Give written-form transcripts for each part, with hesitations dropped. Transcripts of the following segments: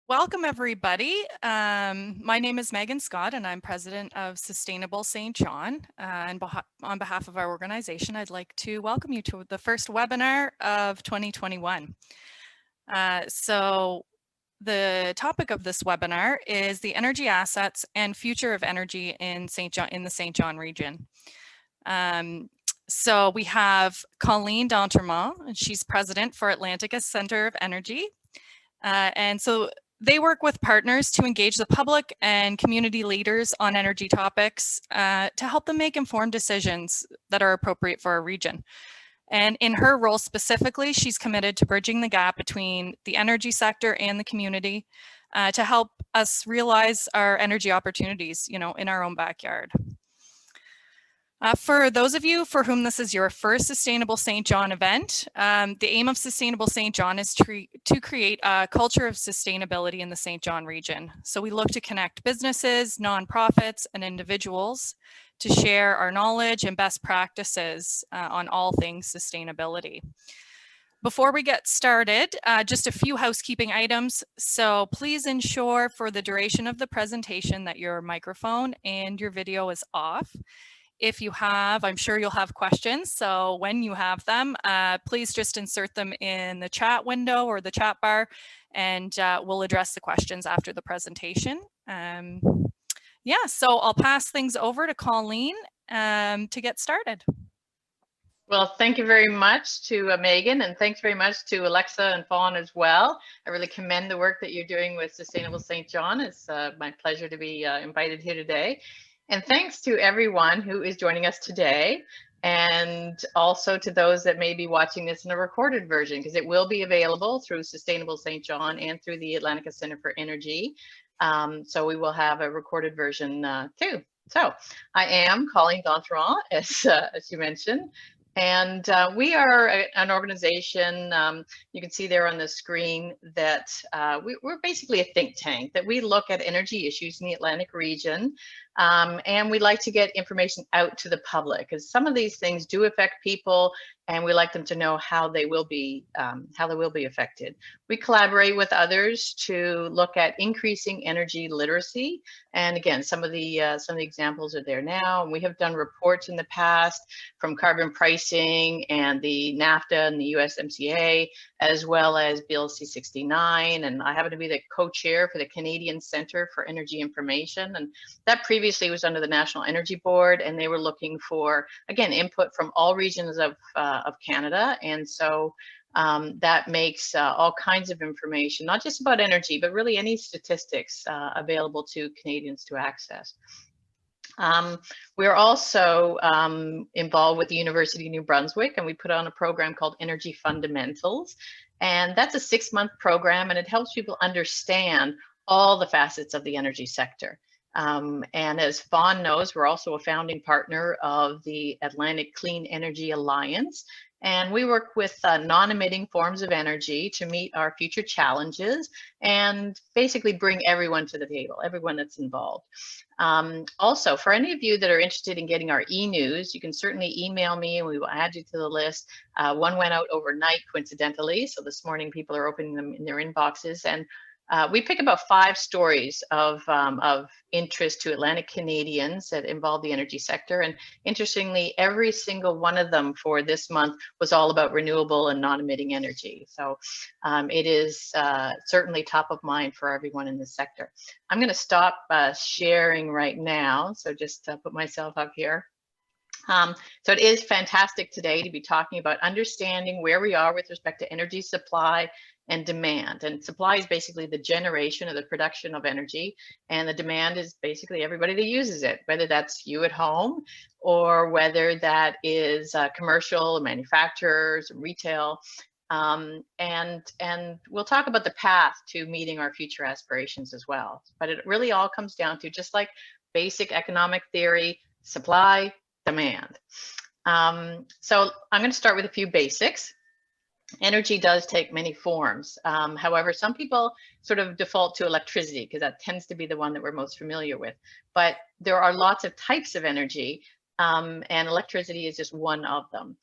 Welcome, everybody. My name is Megan Scott, and I'm president of Sustainable St. John. And on behalf of our organization, I'd like to welcome you to the first webinar of 2021. So the topic of this webinar is the energy assets and future of energy in the St. John region. So we have Colleen d'Entremont, and she's president for Atlantica Centre of Energy. And so they work with partners to engage the public and community leaders on energy topics to help them make informed decisions that are appropriate for our region. And in her role specifically, she's committed to bridging the gap between the energy sector and the community to help us realize our energy opportunities, in our own backyard. For those of you for whom this is your first Sustainable St. John event, the aim of Sustainable St. John is to create a culture of sustainability in the St. John region. So we look to connect businesses, nonprofits, and individuals to share our knowledge and best practices on all things sustainability. Before we get started, just a few housekeeping items. So please ensure for the duration of the presentation that your microphone and your video is off. If you have, I'm sure you'll have questions. So when you have them, please just insert them in the chat window or the chat bar, and we'll address the questions after the presentation. So I'll pass things over to Colleen to get started. Well, thank you very much to Megan, and thanks very much to Alexa and Fawn as well. I really commend the work that you're doing with Sustainable St. John. It's my pleasure to be invited here today. And thanks to everyone who is joining us today, and also to those that may be watching this in a recorded version, because it will be available through Sustainable St. John and through the Atlantica Centre for Energy. So we will have a recorded version too. So I am Colleen d'Entremont, as you mentioned. And we are an organization, you can see there on the screen that we're basically a think tank, that we look at energy issues in the Atlantic region. And we like to get information out to the public, because some of these things do affect people, and we like them to know how they will be affected. We collaborate with others to look at increasing energy literacy. And again, some of the examples are there now. And we have done reports in the past from carbon pricing and the NAFTA and the USMCA, as well as Bill C-69. And I happen to be the co-chair for the Canadian Centre for Energy Information. And that previously was under the National Energy Board, and they were looking for, again, input from all regions of Canada. And so that makes all kinds of information, not just about energy, but really any statistics available to Canadians to access. We're also involved with the University of New Brunswick, and we put on a program called Energy Fundamentals. And that's a 6-month program, and it helps people understand all the facets of the energy sector. And as Fawn knows, we're also a founding partner of the Atlantic Clean Energy Alliance. And we work with non-emitting forms of energy to meet our future challenges and basically bring everyone to the table, everyone that's involved. Also, for any of you that are interested in getting our e-news, you can certainly email me and we will add you to the list. One went out overnight, coincidentally. So this morning people are opening them in their inboxes. And we pick about 5 stories of interest to Atlantic Canadians that involve the energy sector. And interestingly, every single one of them for this month was all about renewable and non-emitting energy. So it is certainly top of mind for everyone in this sector. I'm going to stop sharing right now. So just put myself up here. So it is fantastic today to be talking about understanding where we are with respect to energy supply and demand. And supply is basically the generation or the production of energy, and the demand is basically everybody that uses it, whether that's you at home or whether that is commercial, manufacturers, retail. And we'll talk about the path to meeting our future aspirations as well. But it really all comes down to, just like basic economic theory, supply, demand. So I'm going to start with a few basics. Energy does take many forms. However, some people sort of default to electricity because that tends to be the one that we're most familiar with. But there are lots of types of energy, and electricity is just one of them.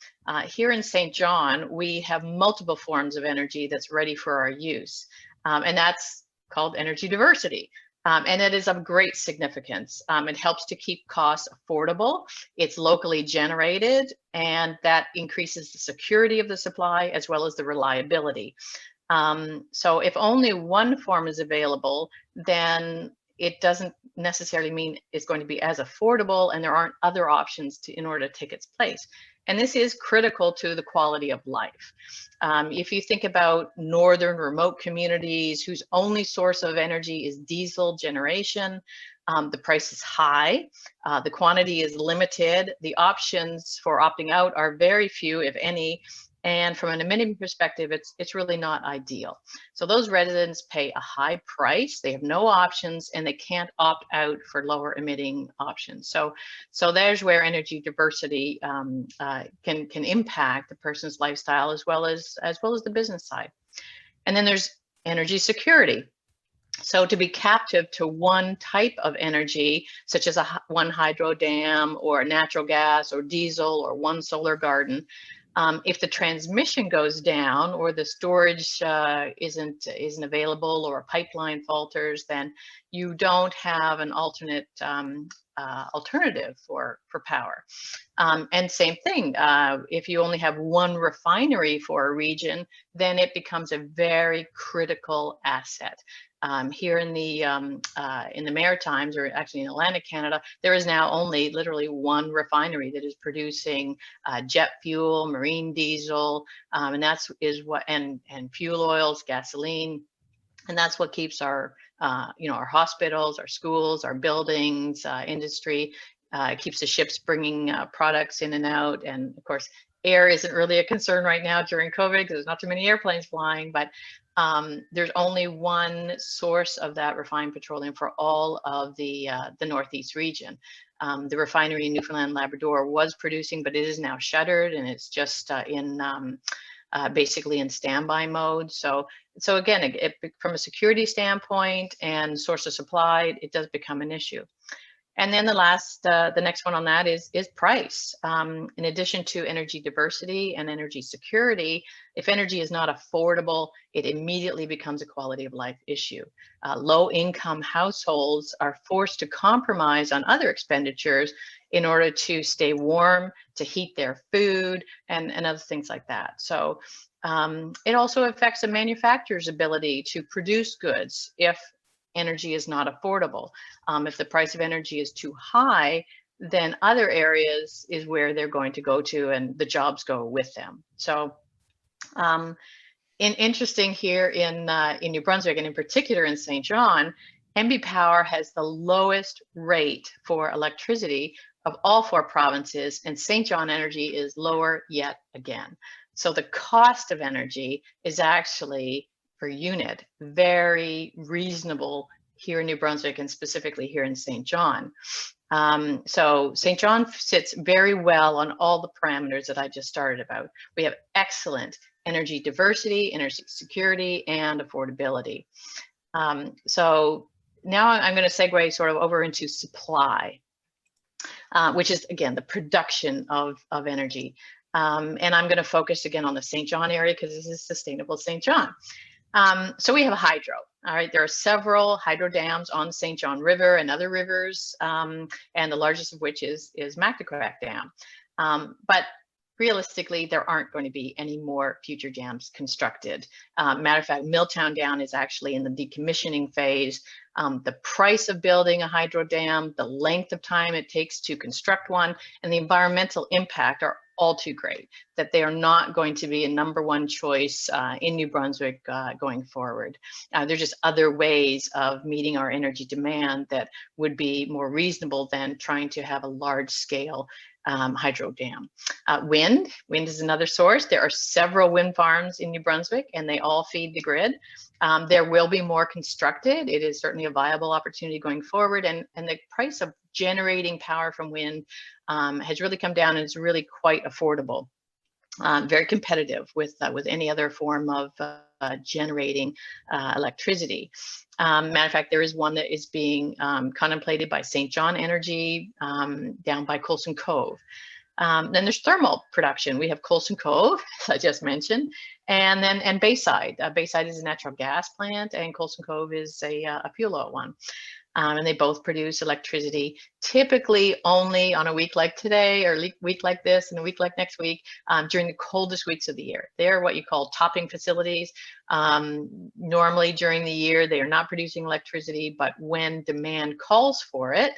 Here in St. John, we have multiple forms of energy that's ready for our use. And that's called energy diversity. And it is of great significance. It helps to keep costs affordable. It's locally generated, and that increases the security of the supply as well as the reliability. So if only one form is available, then it doesn't necessarily mean it's going to be as affordable, and there aren't other options in order to take its place. And this is critical to the quality of life. If you think about northern remote communities whose only source of energy is diesel generation, the price is high, the quantity is limited, the options for opting out are very few, if any, and from an emitting perspective, it's really not ideal. So those residents pay a high price, they have no options, and they can't opt out for lower emitting options. So there's where energy diversity can impact the person's lifestyle as well as the business side. And then there's energy security. So to be captive to one type of energy, such as one hydro dam or natural gas or diesel or one solar garden, if the transmission goes down or the storage isn't available or a pipeline falters, then you don't have an alternate alternative for power. And same thing, if you only have one refinery for a region, then it becomes a very critical asset. Here in the Maritimes, or actually in Atlantic Canada, there is now only literally one refinery that is producing jet fuel, marine diesel, and and fuel oils, gasoline, and that's what keeps our our hospitals, our schools, our buildings, industry. It keeps the ships bringing products in and out, and of course, air isn't really a concern right now during COVID because there's not too many airplanes flying, but there's only one source of that refined petroleum for all of the Northeast region. The refinery in Newfoundland and Labrador was producing, but it is now shuttered, and it's just basically in standby mode. So again, from a security standpoint and source of supply, it does become an issue. And then the next one on that is price. In addition to energy diversity and energy security, if energy is not affordable, it immediately becomes a quality of life issue. Low-income households are forced to compromise on other expenditures in order to stay warm, to heat their food, and other things like that. So it also affects a manufacturer's ability to produce goods if energy is not affordable. If the price of energy is too high, then other areas is where they're going to go to, and the jobs go with them. So interesting here in New Brunswick, and in particular in St. John, NB Power has the lowest rate for electricity of all 4 provinces, and St. John Energy is lower yet again. So the cost of energy is actually per unit very reasonable here in New Brunswick, and specifically here in St. John. So St. John sits very well on all the parameters that I just started about. We have excellent energy diversity, energy security, and affordability. So now I'm going to segue sort of over into supply, which is, again, the production of energy. And I'm going to focus again on the St. John area because this is sustainable St. John. So we have a hydro. All right, there are several hydro dams on the St. John River and other rivers, and the largest of which is Mactaquac Dam. But realistically, there aren't going to be any more future dams constructed. Matter of fact, Milltown Dam is actually in the decommissioning phase. The price of building a hydro dam, the length of time it takes to construct one, and the environmental impact are all too great that they are not going to be a #1 choice in New Brunswick going forward. There are just other ways of meeting our energy demand that would be more reasonable than trying to have a large scale hydro dam. Wind is another source. There are several wind farms in New Brunswick, and they all feed the grid. There will be more constructed. It is certainly a viable opportunity going forward, and the price of generating power from wind has really come down, and it's really quite affordable. Very competitive with any other form of generating electricity. Matter of fact, there is one that is being contemplated by St. John Energy down by Coulson Cove. Then there's thermal production. We have Colson Cove, as I just mentioned, and Bayside. Bayside is a natural gas plant, and Colson Cove is a fuel oil one. And they both produce electricity, typically only on a week like today, or week like this, and a week like next week, during the coldest weeks of the year. They're what you call topping facilities. Normally during the year, they are not producing electricity, but when demand calls for it,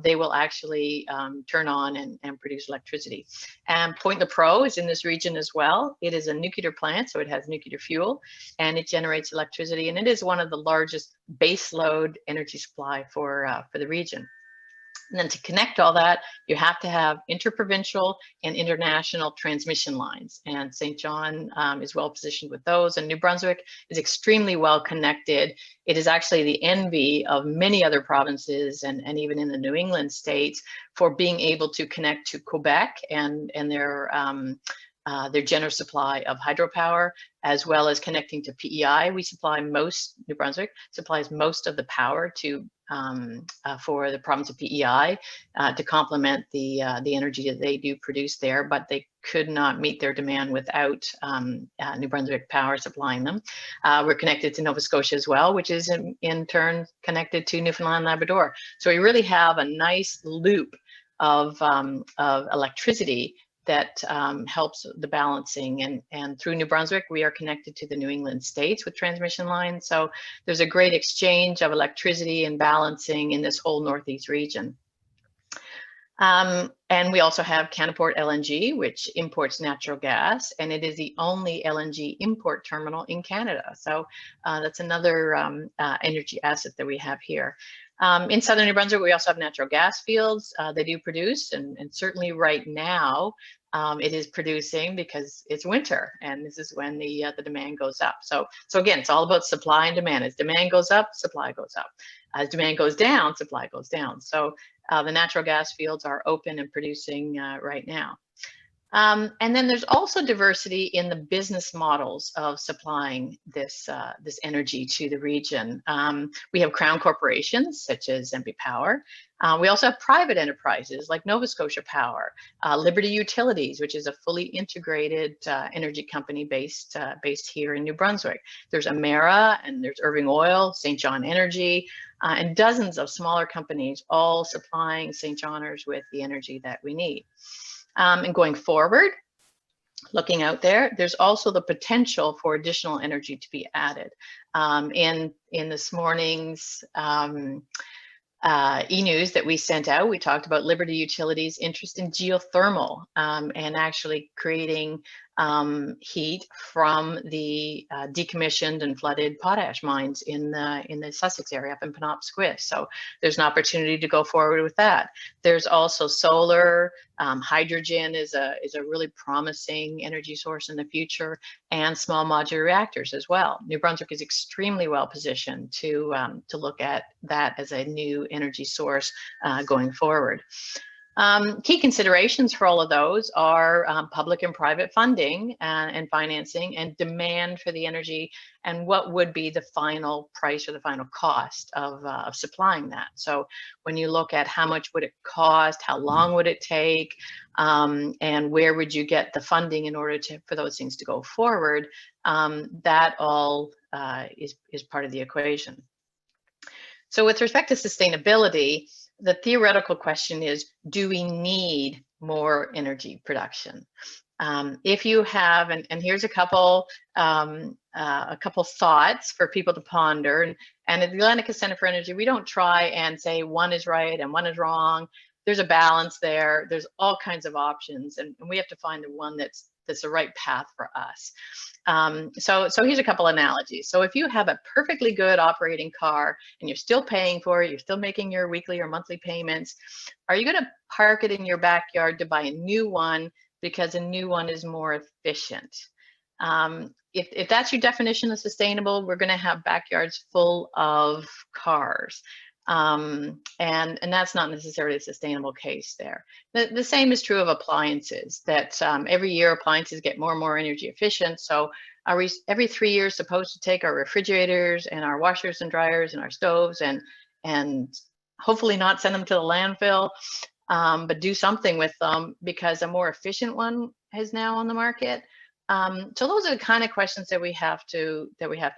they will actually turn on and produce electricity. And Point Lepreau is in this region as well. It is a nuclear plant, so it has nuclear fuel, and it generates electricity, and it is one of the largest baseload energy supply for the region. And then to connect all that, you have to have interprovincial and international transmission lines. And St. John is well positioned with those. And New Brunswick is extremely well connected. It is actually the envy of many other provinces and even in the New England states for being able to connect to Quebec and their generous supply of hydropower, as well as connecting to PEI. New Brunswick supplies most of the power to for the province of PEI to complement the energy that they do produce there, but they could not meet their demand without New Brunswick Power supplying them. We're connected to Nova Scotia as well, which is in turn connected to Newfoundland and Labrador. So we really have a nice loop of electricity that helps the balancing, and through New Brunswick we are connected to the New England states with transmission lines, so there's a great exchange of electricity and balancing in this whole northeast region. And we also have Canaport LNG, which imports natural gas, and it is the only LNG import terminal in Canada, so that's another energy asset that we have here. In southern New Brunswick, we also have natural gas fields. They do produce, and certainly right now, it is producing because it's winter, and this is when the demand goes up. So again, it's all about supply and demand. As demand goes up, supply goes up. As demand goes down, supply goes down. So the natural gas fields are open and producing right now. And then there's also diversity in the business models of supplying this energy to the region. We have crown corporations such as MP Power. We also have private enterprises like Nova Scotia Power, Liberty Utilities, which is a fully integrated energy company based here in New Brunswick. There's Emera, and there's Irving Oil, St. John Energy, and dozens of smaller companies all supplying St. Johners with the energy that we need. And going forward, looking out there, there's also the potential for additional energy to be added. In this morning's e-news that we sent out, we talked about Liberty Utilities' interest in geothermal and actually creating heat from the decommissioned and flooded potash mines in the Sussex area up in Penobscot. So there's an opportunity to go forward with that. There's also solar, hydrogen is a really promising energy source in the future, and small modular reactors as well. New Brunswick is extremely well positioned to look at that as a new energy source going forward. Key considerations for all of those are public and private funding and financing, and demand for the energy, and what would be the final price or the final cost of supplying that. So when you look at how much would it cost, how long would it take, and where would you get the funding in order for those things to go forward, that all is part of the equation. So with respect to sustainability, the theoretical question is, do we need more energy production? If you have, and here's a couple thoughts for people to ponder, and at the Atlantica Centre for Energy, we don't try and say one is right and one is wrong. There's a balance there. There's all kinds of options, and we have to find the one that's the right path for us. So here's a couple analogies. So if you have a perfectly good operating car and you're still paying for it, you're still making your weekly or monthly payments, are you going to park it in your backyard to buy a new one because a new one is more efficient? If that's your definition of sustainable, we're going to have backyards full of cars. And that's not necessarily a sustainable case there. The same is true of appliances, that every year appliances get more and more energy efficient. So are we every 3 years supposed to take our refrigerators and our washers and dryers and our stoves and hopefully not send them to the landfill? but do something with them because a more efficient one is now on the market. So those are the kind of questions that we have to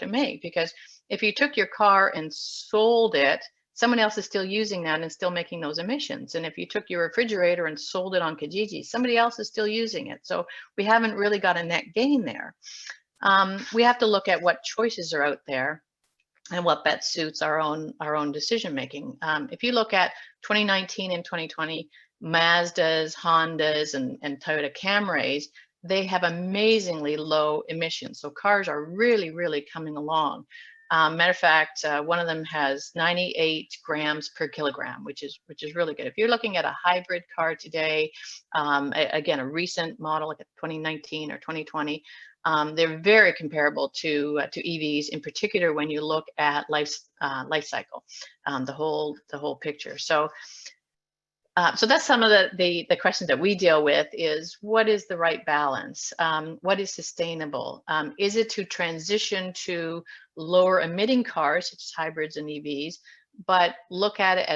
make, because if you took your car and sold it, someone else is still using that and still making those emissions. And if you took your refrigerator and sold it on Kijiji, somebody else is still using it. So we haven't really got a net gain there. We have to look at what choices are out there and what best suits our own decision making. If you look at 2019 and 2020, Mazdas, Hondas, and Toyota Camrys, they have amazingly low emissions. So cars are really, really coming along. Matter of fact, one of them has 98 grams per kilogram, which is really good. If you're looking at a hybrid car today, again, a recent model like a 2019 or 2020, they're very comparable to EVs, in particular when you look at life cycle, the whole picture. So that's some of the questions that we deal with is, what is the right balance? What is sustainable? Is it to transition to lower emitting cars, such as hybrids and EVs, but look at it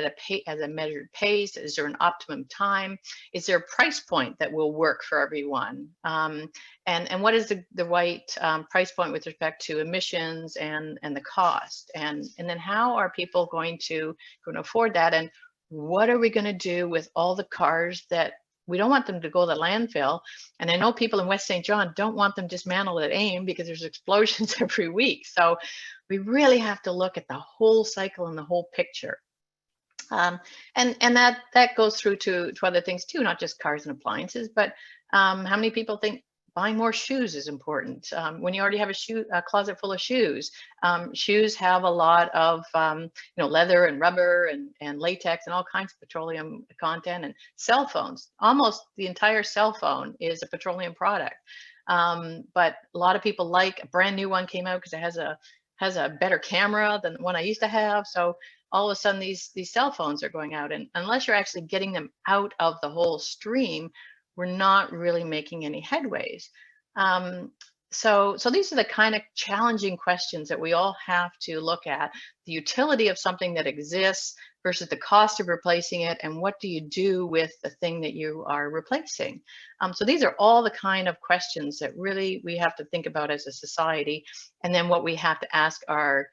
at a measured pace? Is there an optimum time? Is there a price point that will work for everyone? And what is the right price point with respect to emissions and the cost? And then how are people going to afford that? And what are we going to do with all the cars that we don't want them to go to the landfill? And I know people in West St. John don't want them dismantled at AIM because there's explosions every week. So we really have to look at the whole cycle and the whole picture. And that goes through to other things too, not just cars and appliances, but how many people think buying more shoes is important when you already have a closet full of shoes? Shoes have a lot of leather and rubber and latex and all kinds of petroleum content. And cell phones, almost the entire cell phone is a petroleum product. But a lot of people like a brand new one came out because it has a better camera than the one I used to have. So all of a sudden these cell phones are going out, and unless you're actually getting them out of the whole stream, we're not really making any headways. So these are the kind of challenging questions that we all have to look at: the utility of something that exists versus the cost of replacing it, and what do you do with the thing that you are replacing? So these are all the kind of questions that really we have to think about as a society, and then what we have to ask our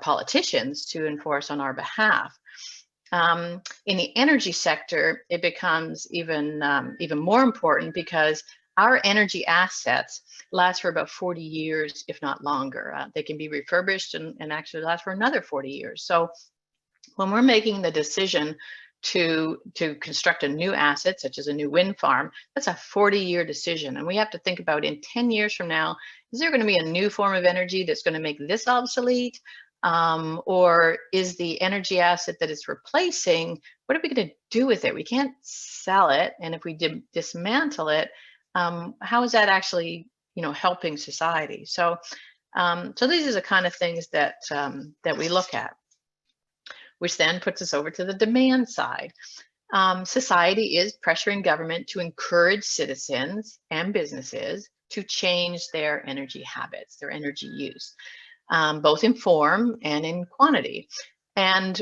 politicians to enforce on our behalf. In the energy sector, it becomes even more important because our energy assets last for about 40 years, if not longer. They can be refurbished and actually last for another 40 years. So when we're making the decision to construct a new asset, such as a new wind farm, that's a 40-year decision. And we have to think about, in 10 years from now, is there going to be a new form of energy that's going to make this obsolete? Or is the energy asset that it's replacing, what are we going to do with it? We can't sell it. And if we dismantle it, how is that actually, helping society? So these are the kind of things that we look at, which then puts us over to the demand side. Society is pressuring government to encourage citizens and businesses to change their energy habits, their energy use. Both in form and in quantity. And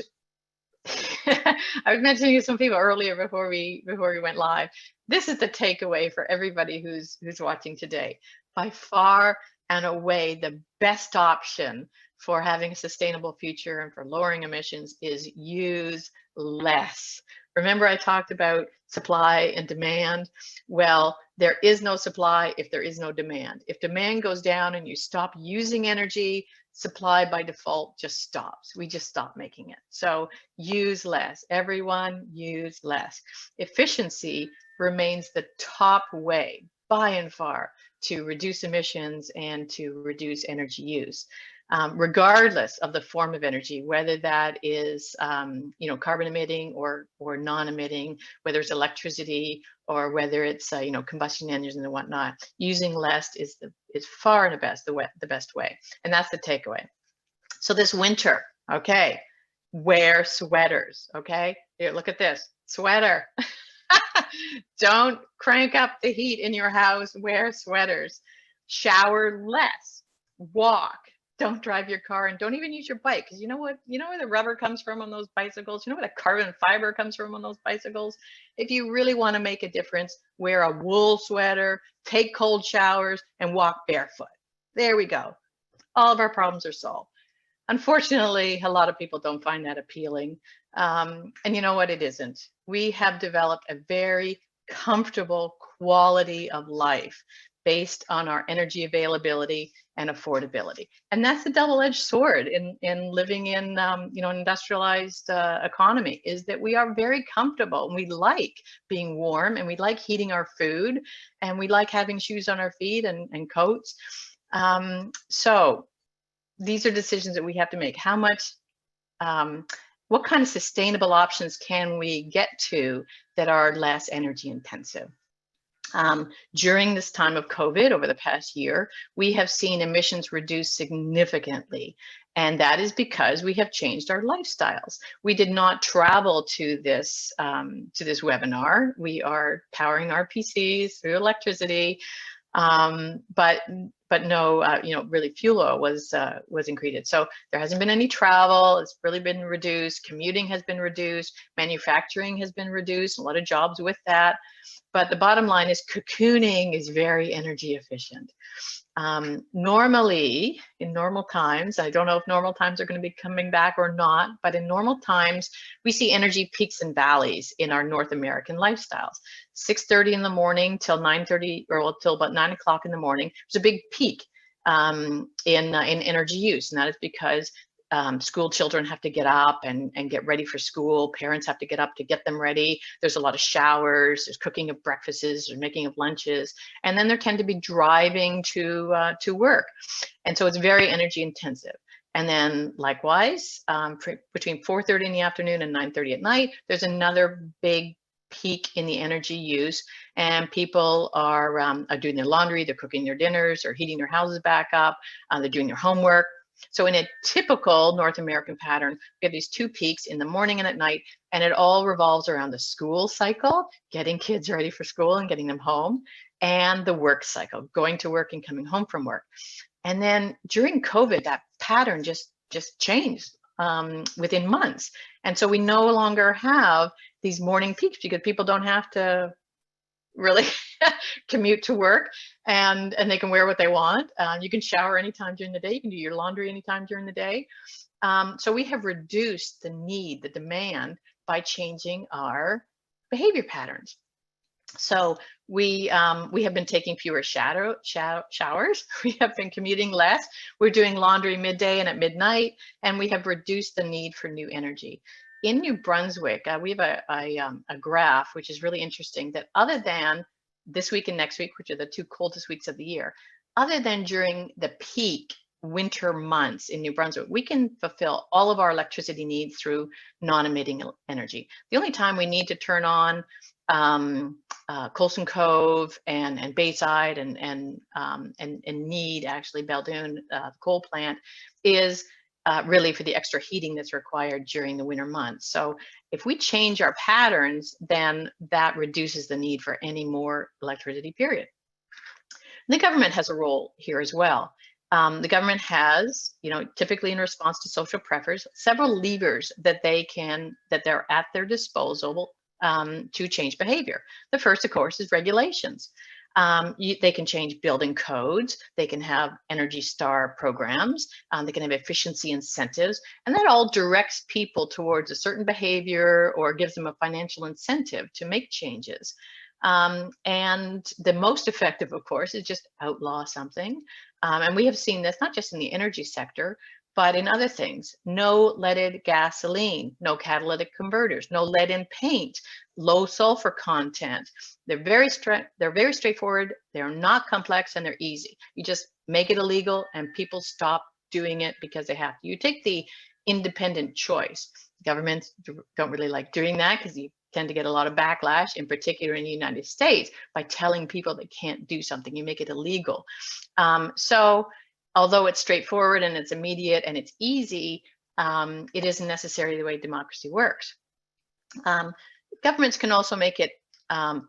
I was mentioning to some people earlier before we went live, this is the takeaway for everybody who's watching today. By far and away, the best option for having a sustainable future and for lowering emissions is use less. Remember, I talked about supply and demand. Well, there is no supply if there is no demand. If demand goes down and you stop using energy, supply by default just stops. We just stop making it. So use less. Everyone use less. Efficiency remains the top way, by and far, to reduce emissions and to reduce energy use. Regardless of the form of energy, whether that is carbon emitting or non-emitting, whether it's electricity or whether it's combustion engines and whatnot, using less is far and the best way, and that's the takeaway. So this winter, okay, wear sweaters. Okay, here, look at this sweater. Don't crank up the heat in your house. Wear sweaters. Shower less. Walk. don't drive your car, and don't even use your bike, because you know what, you know where the rubber comes from on those bicycles, you know where the carbon fiber comes from on those bicycles. If you really want to make a difference, wear a wool sweater, take cold showers, and walk barefoot. There we go. All of our problems are solved. Unfortunately, a lot of people don't find that appealing. And you know what? It isn't. We have developed a very comfortable quality of life based on our energy availability and affordability. And that's the double-edged sword in living in you know, an industrialized economy, is that we are very comfortable and we like being warm and we like heating our food and we like having shoes on our feet and coats. So these are decisions that we have to make. How much, what kind of sustainable options can we get to that are less energy intensive? During this time of COVID over the past year, we have seen emissions reduce significantly. And that is because we have changed our lifestyles. We did not travel to this webinar. We are powering our PCs through electricity. But no, you know, really fuel oil was increased. So there hasn't been any travel. It's really been reduced. Commuting has been reduced. Manufacturing has been reduced. A lot of jobs with that. But the bottom line is cocooning is very energy efficient. Normally, in normal times, I don't know if normal times are going to be coming back or not, but in normal times, we see energy peaks and valleys in our North American lifestyles. 6:30 in the morning till 9:30, or well, till about 9 o'clock in the morning, there's a big peak in energy use, and that is because school children have to get up and get ready for school. Parents have to get up to get them ready. There's a lot of showers, there's cooking of breakfasts, there's making of lunches, and then there tend to be driving to work. And so it's very energy intensive. And then likewise, between 4:30 in the afternoon and 9:30 at night, there's another big peak in the energy use, and people are doing their laundry, they're cooking their dinners, or heating their houses back up, they're doing their homework. So in a typical North American pattern, we have these two peaks in the morning and at night, and it all revolves around the school cycle, getting kids ready for school and getting them home, and the work cycle, going to work and coming home from work. And then during COVID, that pattern just changed within months. And so we no longer have these morning peaks because people don't have to really commute to work, and they can wear what they want. You can shower anytime during the day. You can do your laundry anytime during the day. So we have reduced the need, the demand, by changing our behavior patterns. So we have been taking fewer showers. We have been commuting less. We're doing laundry midday and at midnight, and we have reduced the need for new energy. In New Brunswick, we have a graph, which is really interesting, that other than this week and next week, which are the two coldest weeks of the year, other than during the peak winter months in New Brunswick, we can fulfill all of our electricity needs through non-emitting energy. The only time we need to turn on Coulson Cove and Bayside and need actually Baldoon, the coal plant, is really for the extra heating that's required during the winter months. So if we change our patterns, then that reduces the need for any more electricity, period. The government has a role here as well. The government has, you know, typically in response to social pressures, several levers that they're at their disposal to change behavior. The first, of course, is regulations. They can change building codes, they can have Energy Star programs, they can have efficiency incentives, and that all directs people towards a certain behavior or gives them a financial incentive to make changes. And the most effective, of course, is just outlaw something. And we have seen this not just in the energy sector, but in other things. No leaded gasoline, no catalytic converters, no lead in paint, low sulfur content. They're very straightforward, they're not complex, and they're easy. You just make it illegal and people stop doing it because they have to. You take the independent choice. Governments don't really like doing that because you tend to get a lot of backlash, in particular in the United States, by telling people they can't do something. You make it illegal. So although it's straightforward and it's immediate and it's easy, it isn't necessarily the way democracy works. Governments can also make it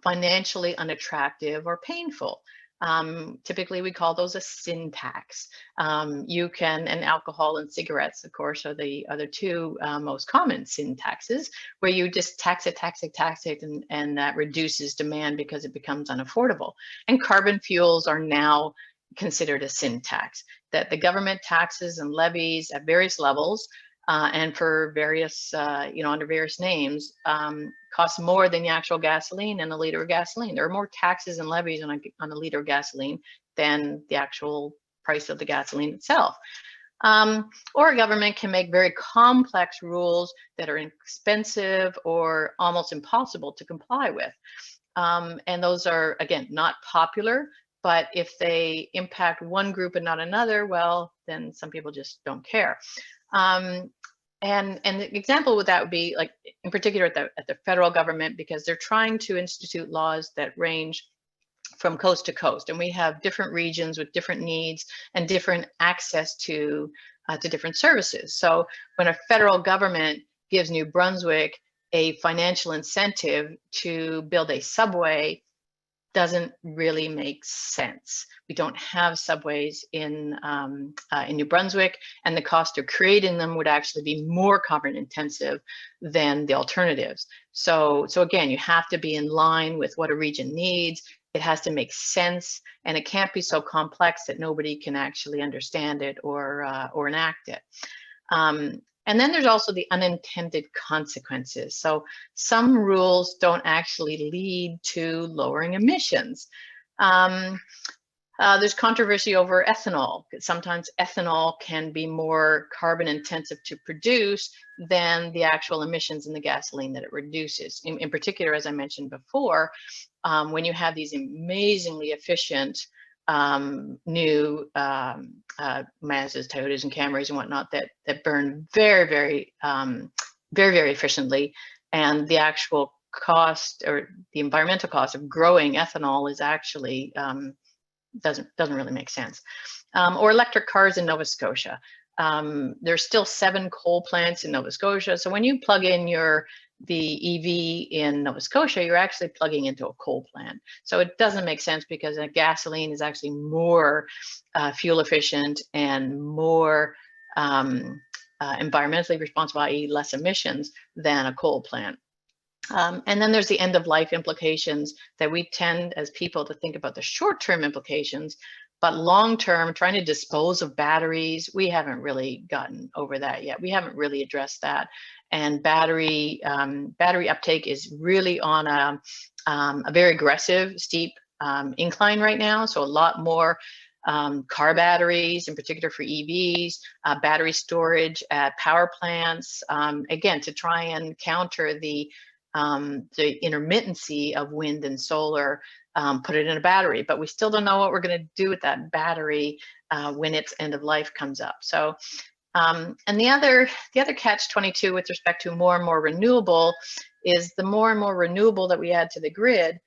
financially unattractive or painful. Typically we call those a sin tax. You can, and alcohol and cigarettes, of course, are the other two most common sin taxes, where you just tax it, and that reduces demand because it becomes unaffordable. And carbon fuels are now considered a sin tax, that the government taxes and levies at various levels and for various, under various names, cost more than the actual gasoline and a liter of gasoline. There are more taxes and levies on a liter of gasoline than the actual price of the gasoline itself. Or a government can make very complex rules that are expensive or almost impossible to comply with. And those are, again, not popular, but if they impact one group and not another, well, then some people just don't care. And the example with that would be, like, in particular at the federal government, because they're trying to institute laws that range from coast to coast, and we have different regions with different needs and different access to different services. So when a federal government gives New Brunswick a financial incentive to build a subway, doesn't really make sense. We don't have subways in New Brunswick, and the cost of creating them would actually be more carbon intensive than the alternatives. So again, you have to be in line with what a region needs. It has to make sense, and it can't be so complex that nobody can actually understand it or enact it. And then there's also the unintended consequences. So some rules don't actually lead to lowering emissions. There's controversy over ethanol. Sometimes ethanol can be more carbon intensive to produce than the actual emissions in the gasoline that it reduces. In particular, as I mentioned before, when you have these amazingly efficient new Mazdas, Toyotas, and Camrys and whatnot that burn very efficiently, and the actual cost or the environmental cost of growing ethanol is actually doesn't really make sense. Or electric cars in Nova Scotia. There's still 7 coal plants in Nova Scotia, so when you plug in the EV in Nova Scotia, you're actually plugging into a coal plant. So it doesn't make sense, because a gasoline is actually more fuel efficient and more environmentally responsible, i.e. less emissions, than a coal plant. And then there's the end of life implications that we tend as people to think about the short-term implications, but long-term, trying to dispose of batteries, we haven't really gotten over that yet. We haven't really addressed that. And battery uptake is really on a very aggressive, steep incline right now. So a lot more car batteries, in particular for EVs, battery storage at power plants, again, to try and counter the intermittency of wind and solar, put it in a battery. But we still don't know what we're going to do with that battery when its end of life comes up. So, and the other catch-22 with respect to more and more renewable is the more and more renewable that we add to the grid,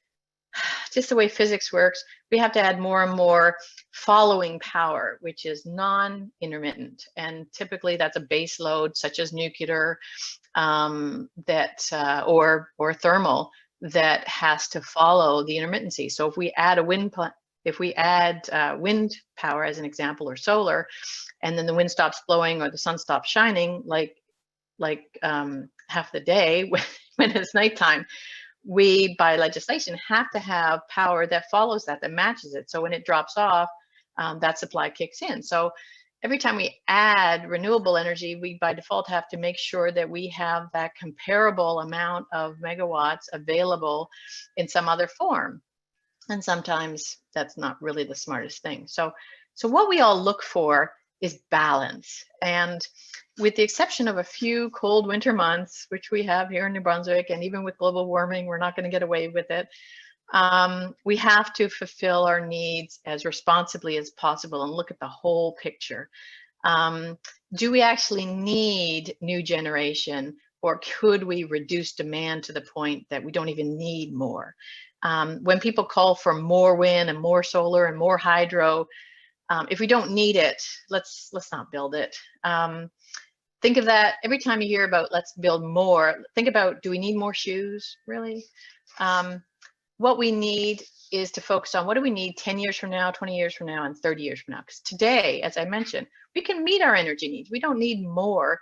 just the way physics works, we have to add more and more following power, which is non-intermittent. And typically that's a base load such as nuclear or thermal that has to follow the intermittency. So if we add a wind power as an example, or solar, and then the wind stops blowing or the sun stops shining, like half the day when it's nighttime, we, by legislation, have to have power that follows that matches it. So when it drops off, that supply kicks in. So every time we add renewable energy, we by default have to make sure that we have that comparable amount of megawatts available in some other form. And sometimes that's not really the smartest thing. So what we all look for is balance. And with the exception of a few cold winter months, which we have here in New Brunswick, and even with global warming, we're not going to get away with it. We have to fulfill our needs as responsibly as possible and look at the whole picture. Do we actually need new generation, or could we reduce demand to the point that we don't even need more? When people call for more wind and more solar and more hydro, if we don't need it, let's not build it. Think of that every time you hear about let's build more. Think about, do we need more shoes, really? what we need is to focus on what do we need 10 years from now, 20 years from now, and 30 years from now. Because today, as I mentioned, we can meet our energy needs. We don't need more.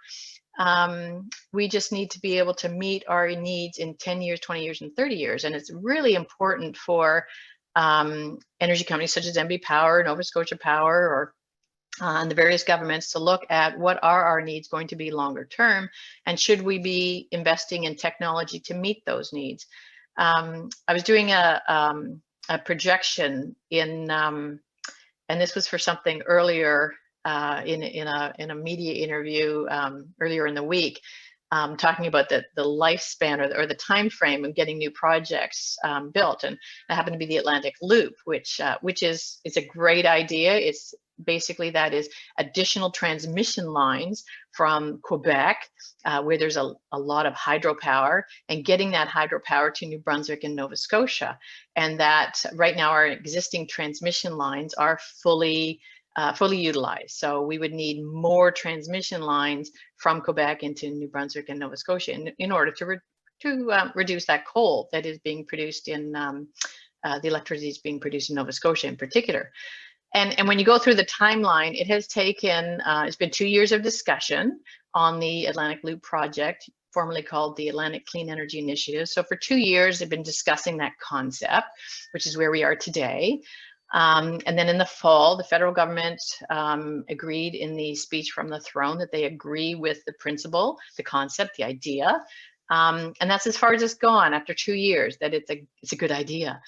We just need to be able to meet our needs in 10 years, 20 years, and 30 years. And it's really important for energy companies such as NB Power, Nova Scotia Power, or and the various governments to look at what are our needs going to be longer term, and should we be investing in technology to meet those needs. I was doing a projection in, and this was for something earlier in a media interview earlier in the week, talking about the lifespan or the time frame of getting new projects built, and that happened to be the Atlantic Loop, which is a great idea. It's basically that is additional transmission lines from Quebec, where there's a lot of hydropower, and getting that hydropower to New Brunswick and Nova Scotia. And that right now our existing transmission lines are fully utilized. So we would need more transmission lines from Quebec into New Brunswick and Nova Scotia in order to reduce that coal that is being produced in the electricity is being produced in Nova Scotia in particular. And when you go through the timeline, it has taken, it's been 2 years of discussion on the Atlantic Loop project, formerly called the Atlantic Clean Energy Initiative. So for 2 years, they've been discussing that concept, which is where we are today. And then in the fall, the federal government agreed in the speech from the throne that they agree with the principle, the concept, the idea. And that's as far as it's gone after 2 years, that it's a good idea.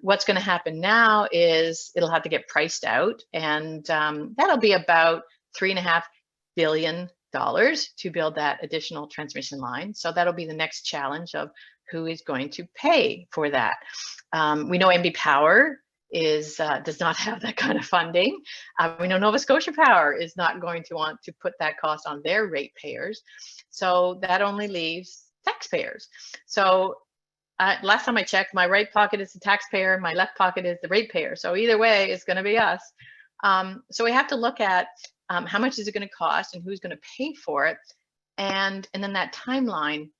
What's going to happen now is it'll have to get priced out, and that'll be about $3.5 billion to build that additional transmission line. So that'll be the next challenge of who is going to pay for that. We know NB Power does not have that kind of funding. We know Nova Scotia Power is not going to want to put that cost on their ratepayers. So that only leaves taxpayers. So last time I checked, my right pocket is the taxpayer, my left pocket is the ratepayer. So either way, it's going to be us. So we have to look at how much is it going to cost and who's going to pay for it, and then that timeline.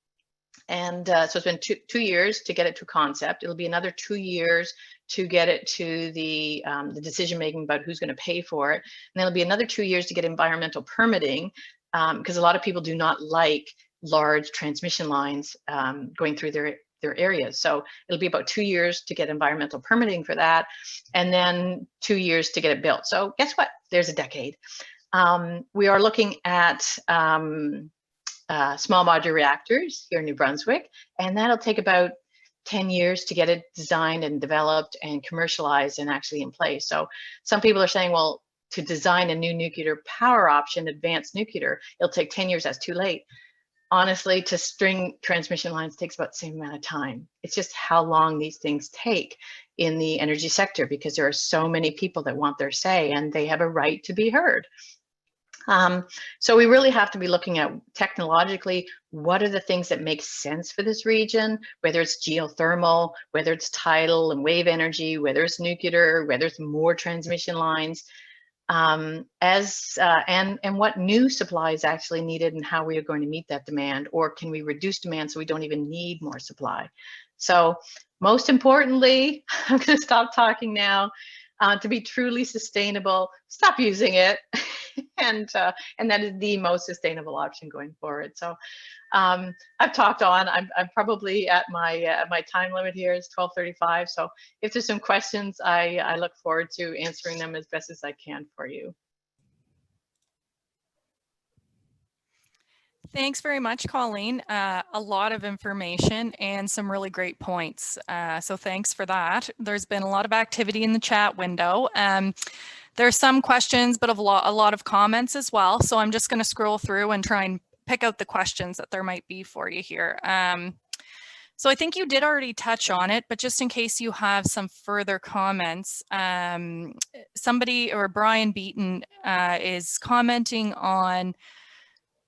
And so it's been two years to get it to concept. It'll be another 2 years to get it to the decision making about who's going to pay for it, and then it'll be another 2 years to get environmental permitting, because a lot of people do not like large transmission lines going through their areas. So it'll be about 2 years to get environmental permitting for that, and then 2 years to get it built. So guess what? There's a decade. We are looking at small modular reactors here in New Brunswick, and that'll take about 10 years to get it designed and developed and commercialized and actually in place. So some people are saying, well, to design a new nuclear power option, advanced nuclear, it'll take 10 years. That's too late. Honestly, to string transmission lines takes about the same amount of time. It's just how long these things take in the energy sector, because there are so many people that want their say and they have a right to be heard. So we really have to be looking at technologically, what are the things that make sense for this region, whether it's geothermal, whether it's tidal and wave energy, whether it's nuclear, whether it's more transmission lines, and what new supply is actually needed and how we are going to meet that demand, or can we reduce demand so we don't even need more supply. So most importantly, I'm going to stop talking now. To be truly sustainable, stop using it, and that is the most sustainable option going forward. So I've talked on. I'm probably at my time limit here. It's 12:35. So if there's some questions, I look forward to answering them as best as I can for you. Thanks very much, Colleen. A lot of information and some really great points. So thanks for that. There's been a lot of activity in the chat window. There's some questions, but a lot of comments as well. So I'm just going to scroll through and try and pick out the questions that there might be for you here. So I think you did already touch on it, but just in case you have some further comments, somebody, or Brian Beaton, is commenting on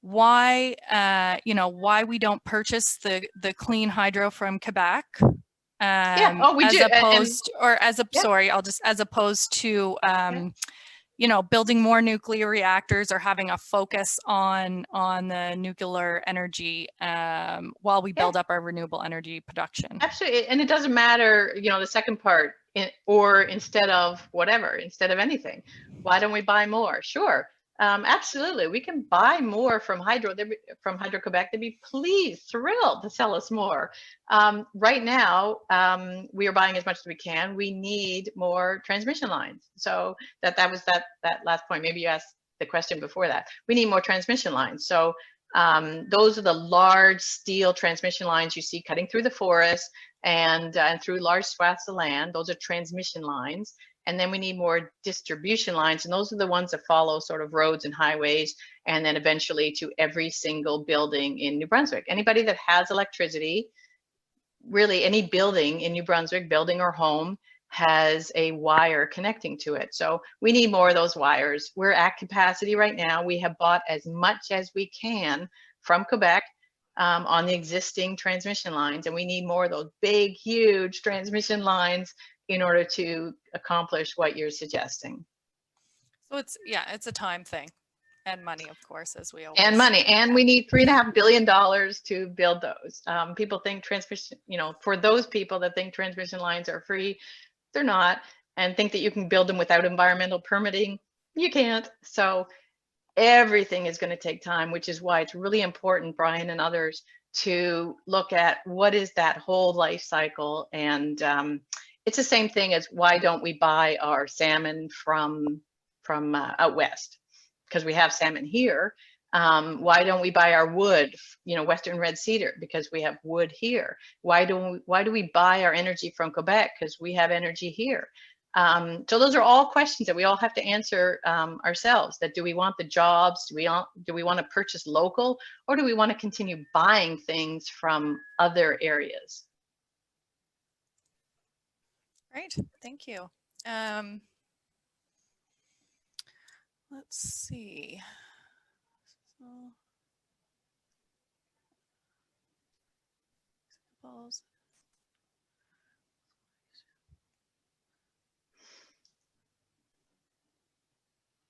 why why we don't purchase the clean hydro from Quebec, Yeah. Oh, we as do. opposed, or as a yeah. sorry, I'll just, as opposed to building more nuclear reactors or having a focus on the nuclear energy while we build up our renewable energy production. Absolutely. And it doesn't matter, the second part, or instead of whatever, instead of anything. Why don't we buy more? Sure. Absolutely. We can buy more from Hydro-Quebec. They'd be pleased, thrilled to sell us more. Right now, we are buying as much as we can. We need more transmission lines. So that was that last point. Maybe you asked the question before that. We need more transmission lines. So those are the large steel transmission lines you see cutting through the forest and through large swaths of land. Those are transmission lines. And then we need more distribution lines. And those are the ones that follow sort of roads and highways, and then eventually to every single building in New Brunswick. Anybody that has electricity, really any building in New Brunswick, building or home, has a wire connecting to it. So we need more of those wires. We're at capacity right now. We have bought as much as we can from Quebec on the existing transmission lines, and we need more of those big, huge transmission lines in order to accomplish what you're suggesting. So it's a time thing, and money, of course, as we always. And money, and we need $3.5 billion to build those. People think transmission, for those people that think transmission lines are free, they're not, and think that you can build them without environmental permitting. You can't. So everything is going to take time, which is why it's really important, Brian and others, to look at what is that whole life cycle. And it's the same thing as why don't we buy our salmon from out west? Because we have salmon here. Why don't we buy our wood, Western red cedar, because we have wood here? Why do we buy our energy from Quebec? Because we have energy here. So those are all questions that we all have to answer ourselves. That do we want the jobs? Do we want to purchase local, or do we want to continue buying things from other areas? Great, thank you. Let's see.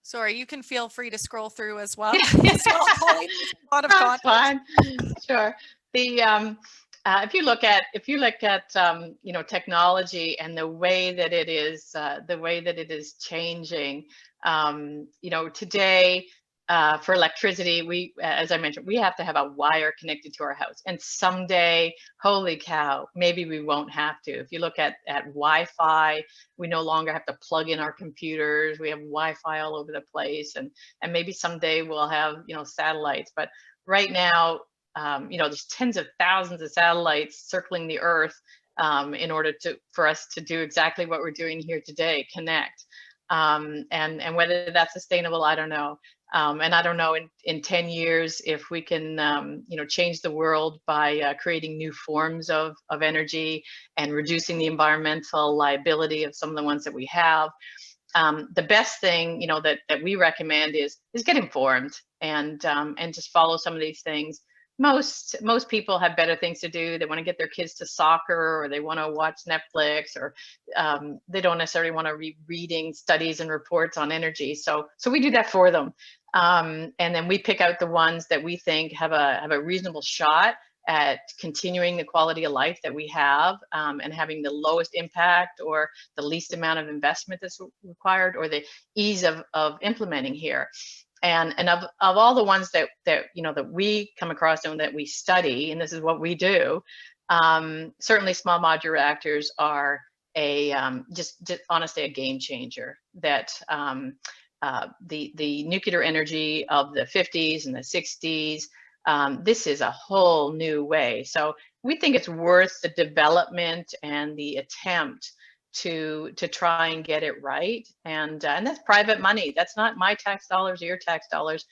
Sorry, you can feel free to scroll through as well. Colleen, a lot of content. Fine. Sure. The if you look at technology and the way that it is changing, today for electricity, as I mentioned, we have to have a wire connected to our house, and someday, holy cow, maybe we won't have to. If you look at Wi-Fi, we no longer have to plug in our computers. We have Wi-Fi all over the place, and maybe someday we'll have satellites. But right now, there's tens of thousands of satellites circling the Earth in order for us to do exactly what we're doing here today, connect. And whether that's sustainable, I don't know. And I don't know in 10 years if we can, change the world by creating new forms of energy and reducing the environmental liability of some of the ones that we have. The best thing, that we recommend is get informed and just follow some of these things. Most people have better things to do. They want to get their kids to soccer, or they want to watch Netflix, or they don't necessarily want to read reading studies and reports on energy. So we do that for them. And then we pick out the ones that we think have a reasonable shot at continuing the quality of life that we have, and having the lowest impact or the least amount of investment that's required, or the ease of implementing here. And of all the ones that we come across and that we study, and this is what we do, certainly small modular reactors are just honestly a game changer. That the nuclear energy of the 50s and the 60s, this is a whole new way. So we think it's worth the development and the attempt to try and get it right. And that's private money. That's not my tax dollars or your tax dollars.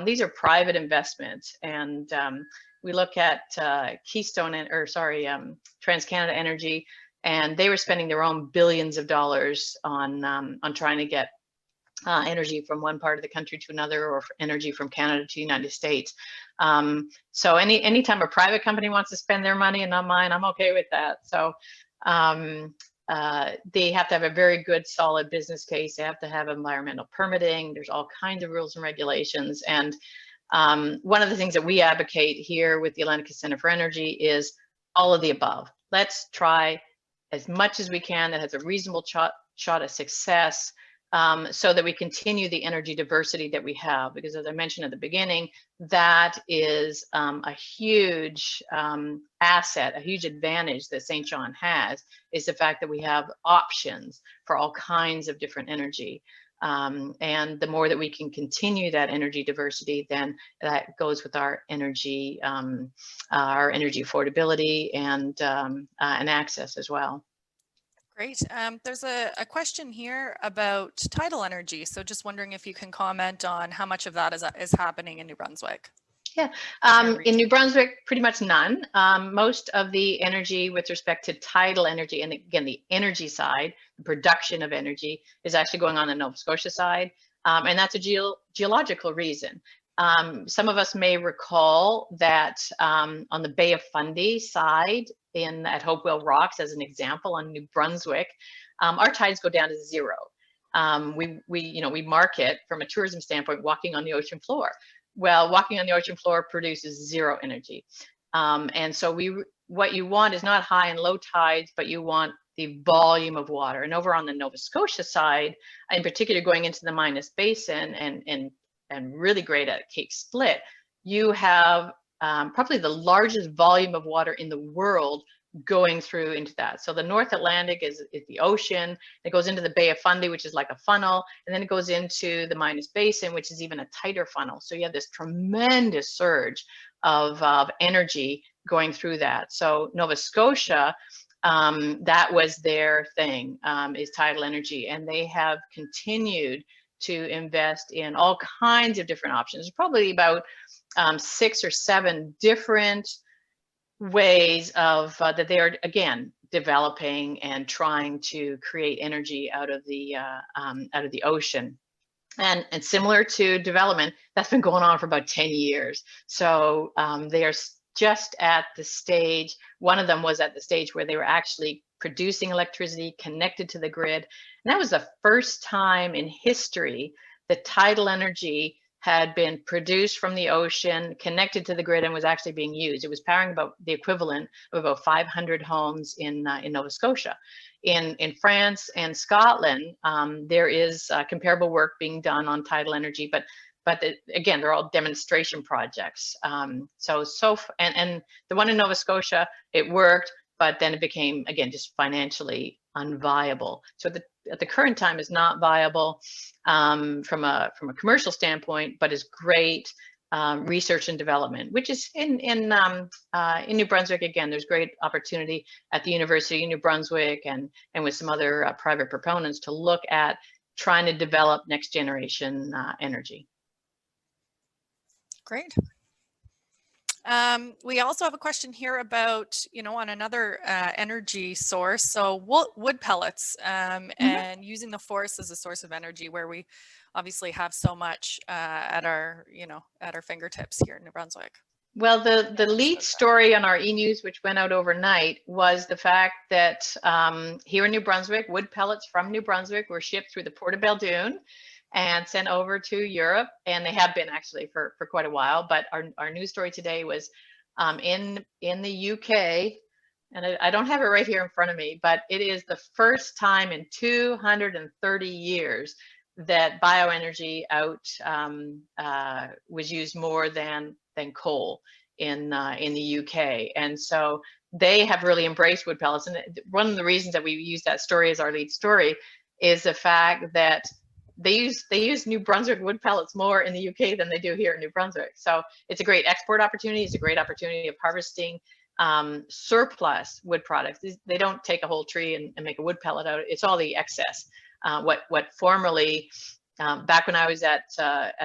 These are private investments. And we look at TransCanada Energy, and they were spending their own billions of dollars on trying to get energy from one part of the country to another, or energy from Canada to the United States. So anytime a private company wants to spend their money and not mine, I'm okay with that. So they have to have a very good, solid business case. They have to have environmental permitting. There's all kinds of rules and regulations. And one of the things that we advocate here with the Atlantica Centre for Energy is all of the above. Let's try as much as we can that has a reasonable shot of success, so that we continue the energy diversity that we have. Because as I mentioned at the beginning, that is a huge asset, a huge advantage that St. John has, is the fact that we have options for all kinds of different energy. And the more that we can continue that energy diversity, then that goes with our energy affordability and access as well. Great. There's a question here about tidal energy. So just wondering if you can comment on how much of that is happening in New Brunswick. Yeah, in New Brunswick, pretty much none. Most of the energy with respect to tidal energy, and again, the energy side, the production of energy, is actually going on the Nova Scotia side. And that's a geological reason. Some of us may recall that on the Bay of Fundy side at Hopewell Rocks, as an example, on New Brunswick, our tides go down to zero. We mark it from a tourism standpoint, walking on the ocean floor. Well, walking on the ocean floor produces zero energy. And so what you want is not high and low tides, but you want the volume of water. And over on the Nova Scotia side, in particular, going into the Minas Basin and really great at Cape Split, you have probably the largest volume of water in the world going through into that. So the North Atlantic is the ocean. It goes into the Bay of Fundy, which is like a funnel, and then it goes into the Minas Basin, which is even a tighter funnel. So you have this tremendous surge of energy going through that. So Nova Scotia, that was their thing, is tidal energy, and they have continued to invest in all kinds of different options. There's probably about 6 or 7 different ways of that they are, again, developing and trying to create energy out of the ocean. And similar to development, that's been going on for about 10 years. So they are just at the stage, one of them was at the stage where they were actually producing electricity connected to the grid. And that was the first time in history that tidal energy had been produced from the ocean, connected to the grid, and was actually being used. It was powering about the equivalent of about 500 homes in Nova Scotia. In France and Scotland, there is comparable work being done on tidal energy, but again, they're all demonstration projects. And the one in Nova Scotia, it worked, but then it became, again, just financially unviable. So at the current time is not viable from a commercial standpoint, but is great research and development, which is in New Brunswick. Again, there's great opportunity at the University of New Brunswick and with some other private proponents to look at trying to develop next generation energy. Great. We also have a question here about, on another energy source. So wood pellets and using the forest as a source of energy, where we obviously have so much at our fingertips here in New Brunswick. Well, the lead story on our e-news, which went out overnight, was the fact that here in New Brunswick, wood pellets from New Brunswick were shipped through the Port of Belledune and sent over to Europe, and they have been actually for quite a while. But our news story today was in the UK, and I don't have it right here in front of me, but it is the first time in 230 years that bioenergy was used more than coal in the UK. And so they have really embraced wood pellets. And one of the reasons that we use that story as our lead story is the fact that they use New Brunswick wood pellets more in the UK than they do here in New Brunswick. So it's a great export opportunity. It's a great opportunity of harvesting surplus wood products. They don't take a whole tree and make a wood pellet out of it. It's all the excess. What formerly, back when I was at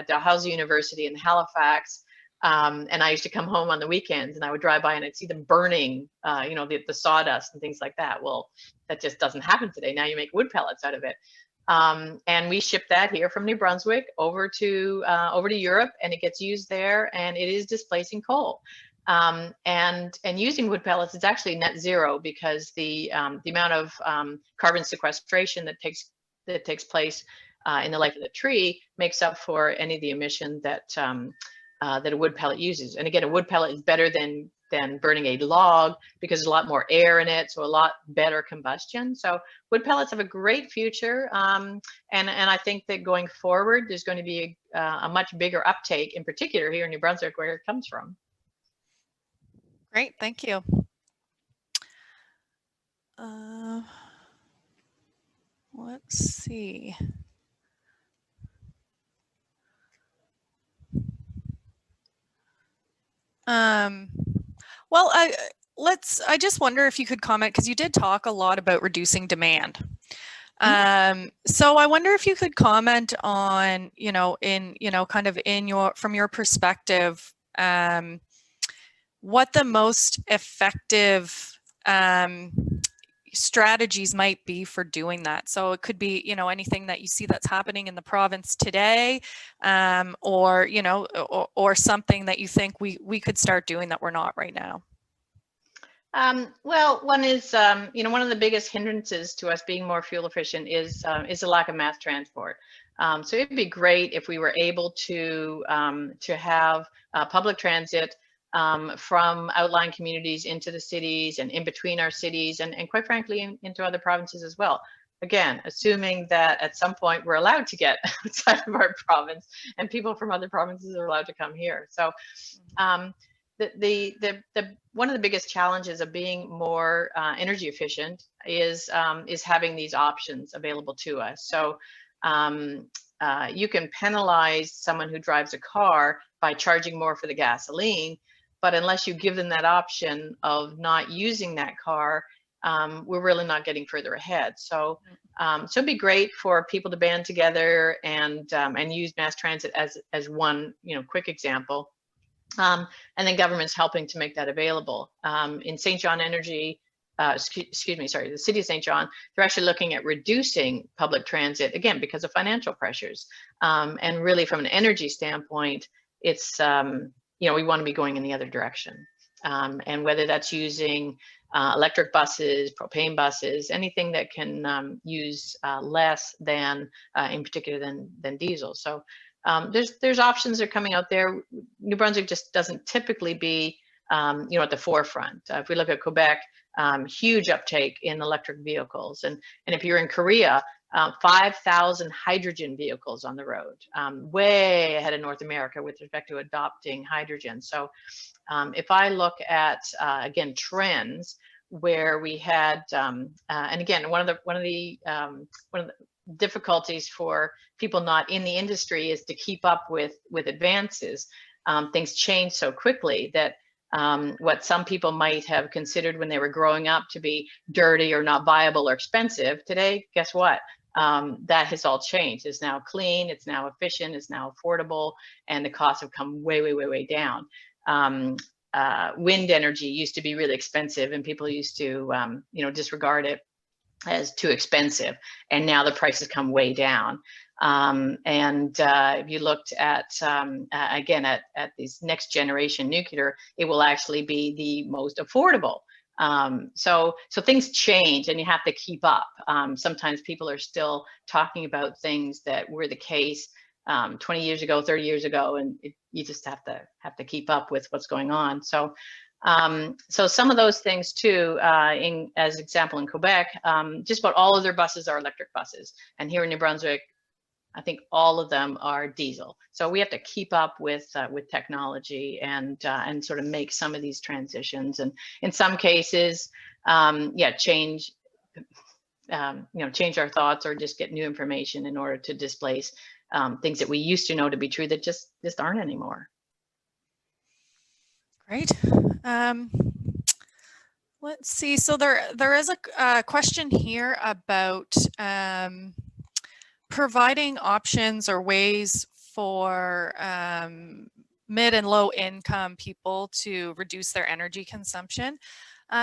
Dalhousie University in Halifax, and I used to come home on the weekends and I would drive by and I'd see them burning, the sawdust and things like that. Well, that just doesn't happen today. Now you make wood pellets out of it. And we ship that here from New Brunswick over to Europe, and it gets used there, and it is displacing coal. And using wood pellets is actually net zero, because the amount of carbon sequestration that takes place in the life of the tree makes up for any of the emission that that a wood pellet uses. And again, a wood pellet is better than burning a log, because there's a lot more air in it, so a lot better combustion. So wood pellets have a great future, and I think that going forward, there's going to be a much bigger uptake, in particular here in New Brunswick, where it comes from. Great, thank you. Let's see. Well, I just wonder if you could comment, because you did talk a lot about reducing demand. So I wonder if you could comment on, kind of from your perspective, what the most effective strategies might be for doing that. So it could be, anything that you see that's happening in the province today, or, or something that you think we could start doing that we're not right now. Well, one is, one of the biggest hindrances to us being more fuel efficient is the lack of mass transport. So it'd be great if we were able to have public transit from outlying communities into the cities and in between our cities, and quite frankly, into other provinces as well. Again, assuming that at some point we're allowed to get outside of our province and people from other provinces are allowed to come here. So one of the biggest challenges of being more energy efficient is having these options available to us. So you can penalize someone who drives a car by charging more for the gasoline, but unless you give them that option of not using that car, we're really not getting further ahead. So it'd be great for people to band together and use mass transit as one quick example. And then government's helping to make that available. In St. John Energy, the city of St. John, they're actually looking at reducing public transit, again, because of financial pressures. And really from an energy standpoint, it's, we want to be going in the other direction. And whether that's using electric buses, propane buses, anything that can use less than, in particular, than diesel. So there's options that are coming out there. New Brunswick just doesn't typically be, at the forefront. If we look at Quebec, huge uptake in electric vehicles, and if you're in Korea, 5,000 hydrogen vehicles on the road, way ahead of North America with respect to adopting hydrogen. So if I look at again trends where we had, and again one of the difficulties for people not in the industry is to keep up with advances. Things change so quickly that what some people might have considered when they were growing up to be dirty or not viable or expensive, today, guess what? That has all changed. It's now clean, it's now efficient, it's now affordable, and the costs have come way, way, way, way down. Wind energy used to be really expensive, and people used to, disregard it as too expensive, and now the prices come way down. If you looked at again at these next generation nuclear, it will actually be the most affordable. So things change, and you have to keep up. Sometimes people are still talking about things that were the case 20 years ago, 30 years ago, and you just have to keep up with what's going on. So some of those things too, as example in Quebec, just about all of their buses are electric buses, and here in New Brunswick, I think all of them are diesel. So we have to keep up with technology and sort of make some of these transitions, and in some cases, change our thoughts or just get new information in order to displace things that we used to know to be true that just aren't anymore. Great. Let's see. So there is a question here about providing options or ways for mid and low income people to reduce their energy consumption,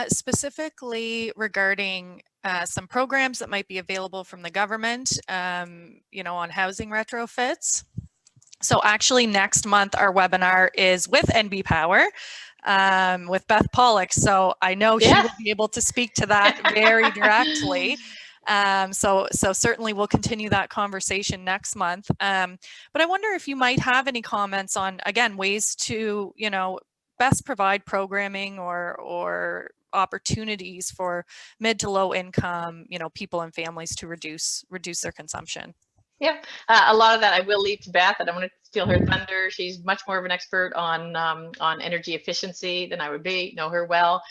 specifically regarding some programs that might be available from the government, on housing retrofits. So actually next month, our webinar is with NB Power. with Beth Pollock. So I know she will be able to speak to that very directly. So certainly we'll continue that conversation next month. But I wonder if you might have any comments on, again, ways to, best provide programming or opportunities for mid to low income, people and families to reduce their consumption. Yeah, a lot of that I will leave to Beth. I don't want to steal her thunder. She's much more of an expert on energy efficiency than I would be. Know her well.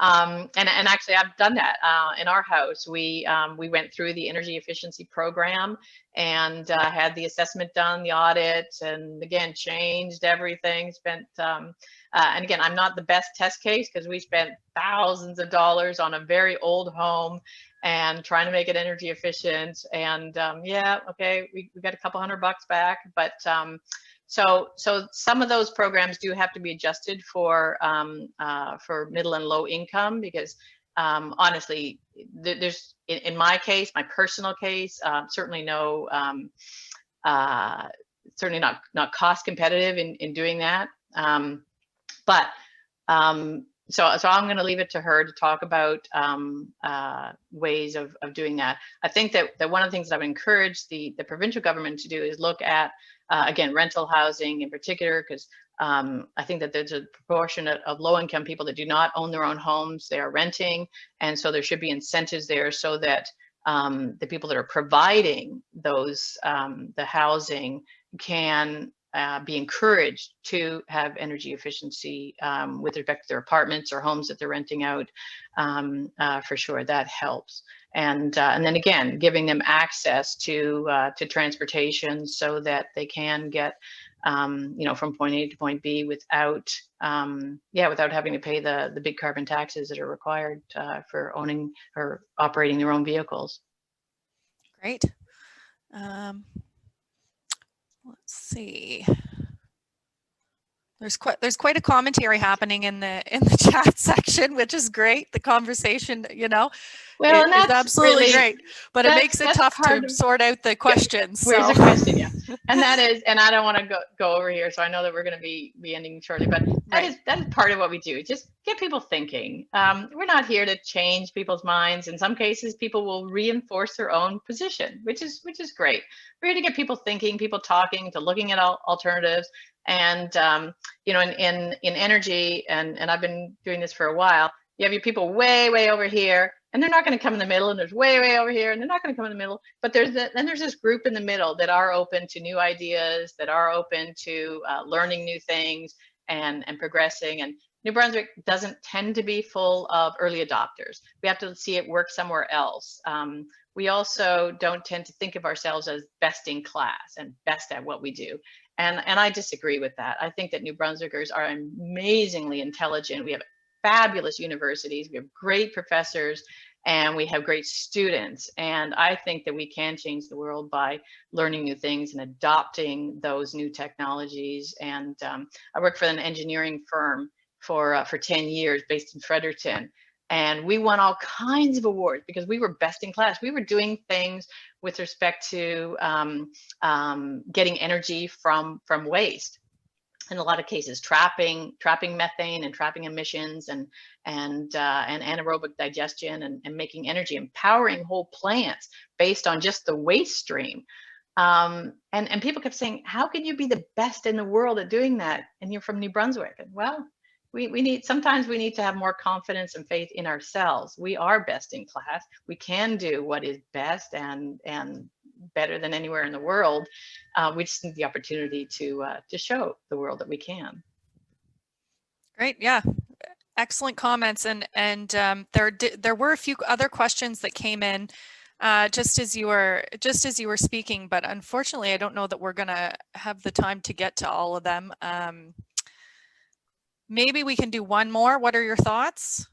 And actually, I've done that in our house. We went through the energy efficiency program and had the assessment done, the audit, and again changed everything. Spent and again, I'm not the best test case because we spent thousands of dollars on a very old home and trying to make it energy efficient. And yeah, okay, we got a couple $100 back, but so some of those programs do have to be adjusted for middle and low income because honestly, there's in my case, my personal case, certainly no, certainly not cost competitive in doing that. But so I'm going to leave it to her to talk about ways of doing that. I think that one of the things that I would encourage the provincial government to do is look at, again, rental housing in particular, because I think that there's a proportion of low-income people that do not own their own homes, they are renting, and so there should be incentives there so that the people that are providing those, the housing can be encouraged to have energy efficiency with respect to their apartments or homes that they're renting out. For sure, that helps. And then again, giving them access to transportation so that they can get from point A to point B without without having to pay the big carbon taxes that are required for owning or operating their own vehicles. Great. Let's see. There's quite a commentary happening in the chat section, which is great. The conversation, well, and that's absolutely really great, but it makes it tough to sort out the questions. Where's the question? Yeah, and that is, and I don't want to go over here, so I know that we're going to be ending shortly, but that is part of what we do. Just get people thinking. We're not here to change people's minds. In some cases, people will reinforce their own position, which is great. We're here to get people thinking, people talking, to looking at alternatives. And in energy, and I've been doing this for a while, you have your people way over here, and they're not going to come in the middle, and there's way over here, and they're not going to come in the middle. But then there's this group in the middle that are open to new ideas, that are open to learning new things and progressing. And New Brunswick doesn't tend to be full of early adopters. We have to see it work somewhere else. We also don't tend to think of ourselves as best in class and best at what we do. And I disagree with that. I think that New Brunswickers are amazingly intelligent. We have fabulous universities, we have great professors, and we have great students. And I think that we can change the world by learning new things and adopting those new technologies. And I worked for an engineering firm for 10 years based in Fredericton. And we won all kinds of awards because we were best in class. We were doing things with respect to getting energy from waste. In a lot of cases, trapping methane and trapping emissions and anaerobic digestion and making energy, empowering whole plants based on just the waste stream. And people kept saying, how can you be the best in the world at doing that? And you're from New Brunswick. And well, sometimes we need to have more confidence and faith in ourselves. We are best in class. We can do what is best and better than anywhere in the world. We just need the opportunity to show the world that we can. Great, yeah, excellent comments. And there were a few other questions that came in just as you were speaking, but unfortunately, I don't know that we're going to have the time to get to all of them. Maybe we can do one more. What are your thoughts?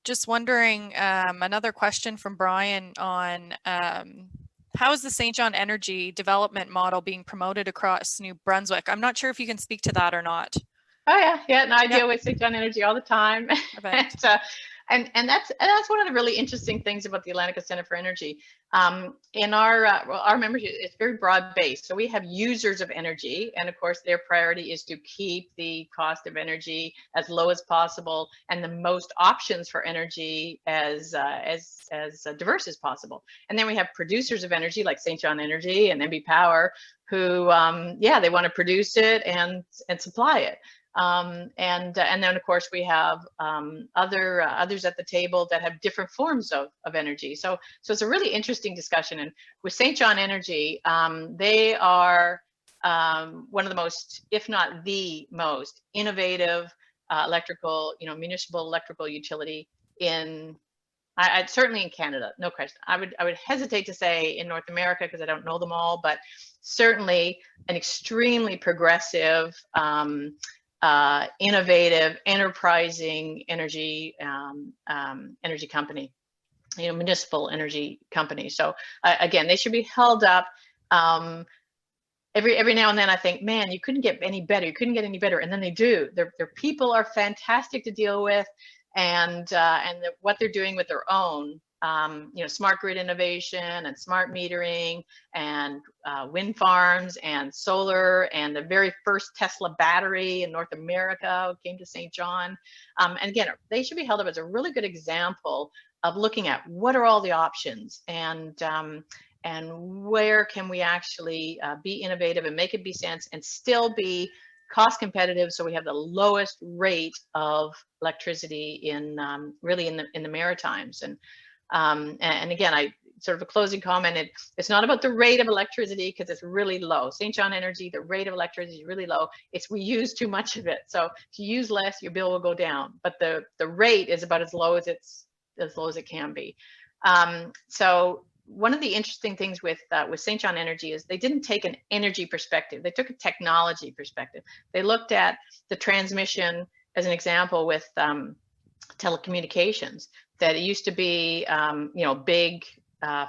Just wondering, another question from Brian on how is the St. John Energy development model being promoted across New Brunswick? I'm not sure if you can speak to that or not. Oh yeah, no, I deal with St. John Energy all the time. And that's one of the really interesting things about the Atlantica Centre for Energy. In our membership, it's very broad based. So we have users of energy, and of course their priority is to keep the cost of energy as low as possible and the most options for energy as diverse as possible. And then we have producers of energy like St. John Energy and MB Power, who they want to produce it and supply it. And then of course we have others at the table that have different forms of energy. So it's a really interesting discussion. And with St. John Energy, they are one of the most, if not the most innovative electrical, municipal electrical utility in certainly in Canada, no question. I would hesitate to say in North America because I don't know them all, but certainly an extremely progressive, innovative, enterprising energy energy company, municipal energy company. So again, they should be held up. Every now and then I think, man, you couldn't get any better. You couldn't get any better, and then they do. Their people are fantastic to deal with, and what they're doing with their own. Smart grid innovation and smart metering and wind farms and solar and the very first Tesla battery in North America came to St. John. And again, they should be held up as a really good example of looking at what are all the options and where can we actually be innovative and make it be sense and still be cost competitive, so we have the lowest rate of electricity in really in the Maritimes. And again, I sort of a closing comment. It's not about the rate of electricity because it's really low. St. John Energy, the rate of electricity is really low. It's we use too much of it. So if you use less, your bill will go down. But the rate is about as low as it can be. So one of the interesting things with St. John Energy is they didn't take an energy perspective. They took a technology perspective. They looked at the transmission as an example with telecommunications. That it used to be, big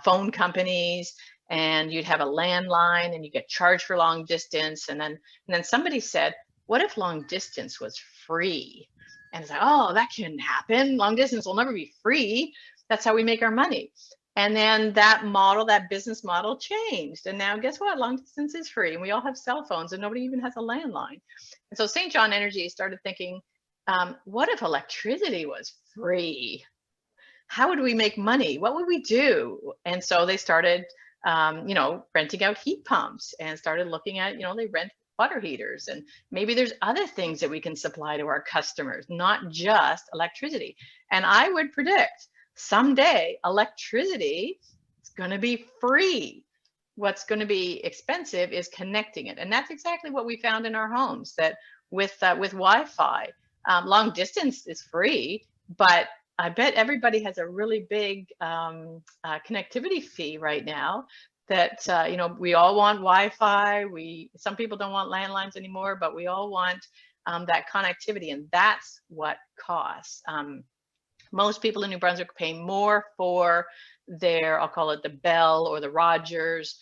phone companies, and you'd have a landline, and you get charged for long distance. And then somebody said, "What if long distance was free?" And it's like, "Oh, that couldn't happen. Long distance will never be free. That's how we make our money." And then that business model changed. And now guess what? Long distance is free, and we all have cell phones, and nobody even has a landline. And so St. John Energy started thinking, what if electricity was free? How would we make money? What would we do? And so they started, renting out heat pumps and started looking at, they rent water heaters, and maybe there's other things that we can supply to our customers, not just electricity. And I would predict someday electricity is going to be free. What's going to be expensive is connecting it. And that's exactly what we found in our homes, that with Wi-Fi, long distance is free, but I bet everybody has a really big connectivity fee right now that, we all want Wi-Fi. Some people don't want landlines anymore, but we all want that connectivity, and that's what costs. Most people in New Brunswick pay more for their, I'll call it the Bell or the Rogers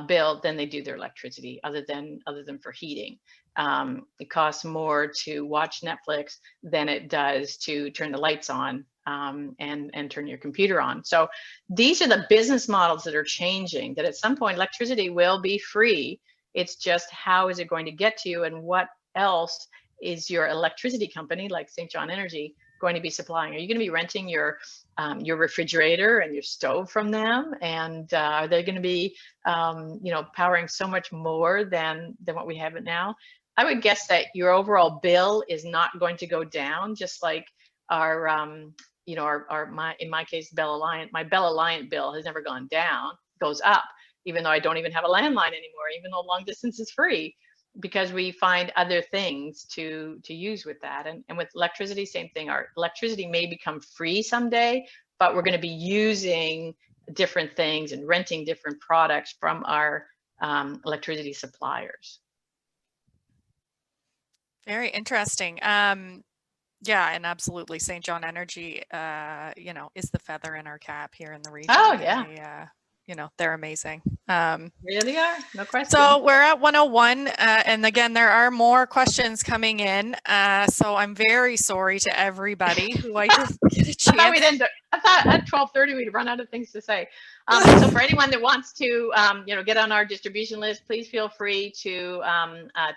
bill than they do their electricity, other than for heating. It costs more to watch Netflix than it does to turn the lights on and turn your computer on. So these are the business models that are changing, that at some point electricity will be free. It's just how is it going to get to you, and what else is your electricity company like St. John Energy going to be supplying? Are you going to be renting your refrigerator and your stove from them? And are they going to be powering so much more than what we have it now? I would guess that your overall bill is not going to go down, just like our in my case, Bell Alliant. My Bell Alliant bill has never gone down, goes up, even though I don't even have a landline anymore, even though long distance is free, because we find other things to use with that. And with electricity, same thing. Our electricity may become free someday, but we're going to be using different things and renting different products from our electricity suppliers. Very interesting. Yeah, and absolutely, St. John Energy, is the feather in our cap here in the region. Oh yeah. they're amazing. Really are, no question. So we're at 101, and again, there are more questions coming in. So I'm very sorry to everybody who I didn't get a chance. I thought at 12:30 we'd run out of things to say. So for anyone that wants to, get on our distribution list, please feel free to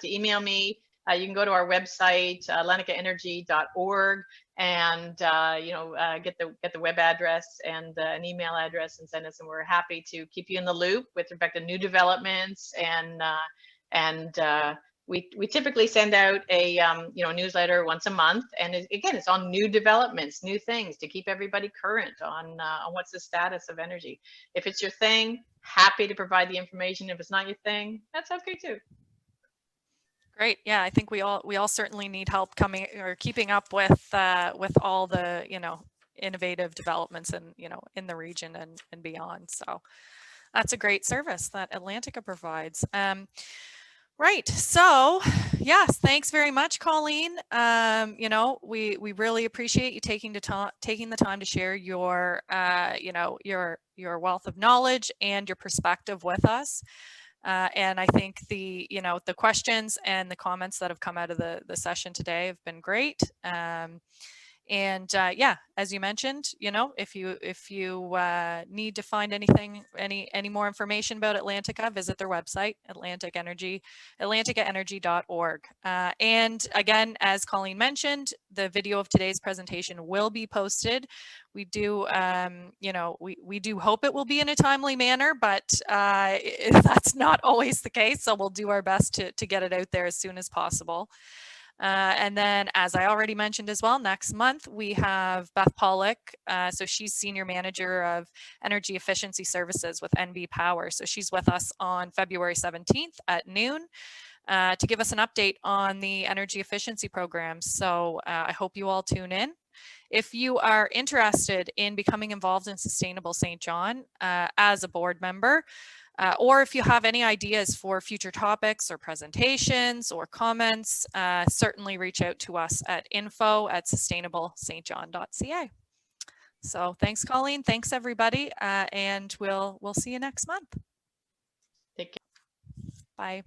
email me. You can go to our website, atlanticaenergy.org, and get the web address and an email address and send us, and we're happy to keep you in the loop with respect to new developments. And we typically send out a newsletter once a month, and again, it's on new developments, new things to keep everybody current on what's the status of energy. If it's your thing, happy to provide the information. If it's not your thing, that's okay too. Great. Yeah, I think we all certainly need help keeping up with all the innovative developments and in the region and beyond. So that's a great service that Atlantica provides. Right. So yes, thanks very much, Colleen. We really appreciate you taking the time to share your your wealth of knowledge and your perspective with us. And I think the questions and the comments that have come out of the session today have been great. Yeah, as you mentioned, if you need to find any more information about Atlantica, visit their website, atlanticaenergy.org. And again, as Colleen mentioned, the video of today's presentation will be posted. We do, we do hope it will be in a timely manner, but that's not always the case. So we'll do our best to get it out there as soon as possible. And then, as I already mentioned as well, next month we have Beth Pollock. So she's Senior Manager of Energy Efficiency Services with NB Power. So she's with us on February 17th at noon to give us an update on the energy efficiency programs. So I hope you all tune in. If you are interested in becoming involved in Sustainable St. John as a board member, or if you have any ideas for future topics or presentations or comments, certainly reach out to us at info@sustainablestjohn.ca. So thanks, Colleen. Thanks, everybody. And we'll see you next month. Take care. Bye.